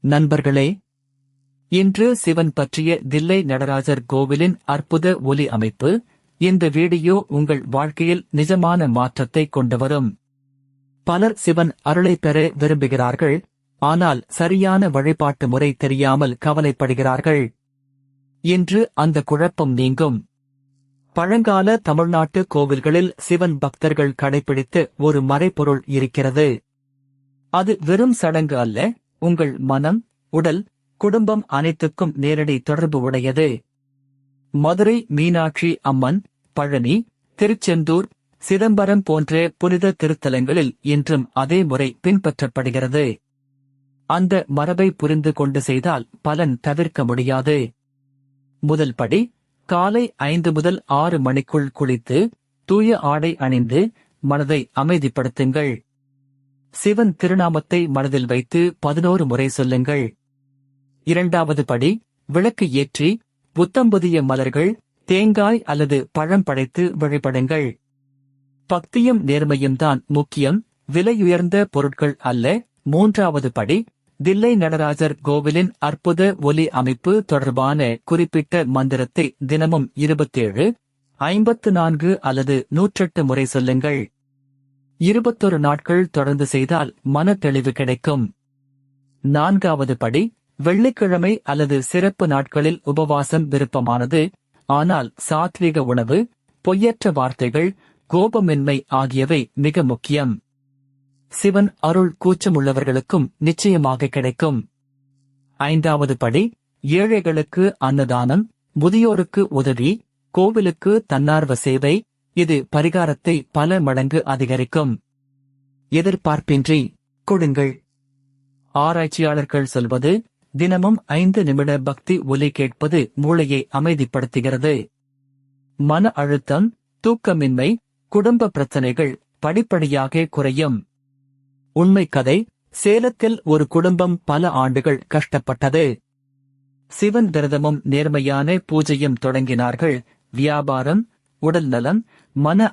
நண்பர்களே, இன்று சிவன் பற்றிய தில்லை நடராஜர் கோவிலின் அற்புத ஒலி அமைப்பு. இந்த வீடியோ உங்கள் வாழ்க்கையில் நிஜமான மாற்றத்தை கொண்டுவரும். பலர் சிவன் அருளை பெற விரும்புகிறார்கள், ஆனால் சரியான வழிபாட்டு முறை தெரியாமல் கவலைப்படுகிறார்கள். இன்று அந்த குழப்பம் நீங்கும். பழங்கால தமிழ்நாட்டு கோவில்களில் சிவன் பக்தர்கள் கடைபிடித்த ஒரு மறைபொருள் இருக்கிறது. அது வெறும் சடங்கு அல்ல, உங்கள் மனம், உடல், குடும்பம் அனைத்துக்கும் நேரடி தொடர்பு உடையது. மதுரை மீனாட்சி அம்மன், பழனி, திருச்செந்தூர், சிதம்பரம் போன்ற புனித திருத்தலங்களில் இன்றும் அதே முறை பின்பற்றப்படுகிறது. அந்த மரபை புரிந்து கொண்டு செய்தால் பலன் தவிர்க்க முடியாது. முதல் படி, காலை 5 முதல் 6 மணிக்குள் குளித்து தூய ஆடை அணிந்து மனதை அமைதிப்படுத்துங்கள். சிவன் திருநாமத்தை மனதில் வைத்து 11 முறை சொல்லுங்கள். இரண்டாவது படி, விளக்கு ஏற்றி புத்தம்புதிய மலர்கள், தேங்காய் அல்லது பழம் படைத்து வழிபடுங்கள். பக்தியும் நேர்மையும் தான் முக்கியம், விலையுயர்ந்த பொருட்கள் அல்ல. மூன்றாவது படி, தில்லை நடராஜர் கோவிலின் அற்புத ஒலி அமைப்பு தொடர்பான குறிப்பிட்ட மந்திரத்தை தினமும் 27, 54 அல்லது 108 முறை சொல்லுங்கள். 21 நாட்கள் தொடர்ந்து செய்தால் மன தெளிவு கிடைக்கும். நான்காவது படி, வெள்ளிக்கிழமை அல்லது சிறப்பு நாட்களில் உபவாசம் விருப்பமானது, ஆனால் சாத்விக உணவு, பொய்யற்ற வார்த்தைகள், கோபமின்மை ஆகியவை மிக முக்கியம். சிவன் அருள் கூச்சமுள்ளவர்களுக்கும் நிச்சயமாக கிடைக்கும். ஐந்தாவது படி, ஏழைகளுக்கு அன்னதானம், முதியோருக்கு உதவி, கோவிலுக்கு தன்னார்வ சேவை. இது பரிகாரத்தை பல மடங்கு அதிகரிக்கும். எதிர்பார்ப்பின்றி கொடுங்கள். ஆராய்ச்சியாளர்கள் சொல்வது, தினமும் 5 நிமிட பக்தி ஒலி கேட்பது மூளையை அமைதிப்படுத்துகிறது. மன அழுத்தம், தூக்கமின்மை, குடும்ப பிரச்சனைகள் படிப்படியாக குறையும். உண்மை கதை, சேலத்தில் ஒரு குடும்பம் பல ஆண்டுகள் கஷ்டப்பட்டது. சிவன் விரதமும் நேர்மையான பூஜையும் தொடங்கினார்கள். வியாபாரம், உடல் நலம், மன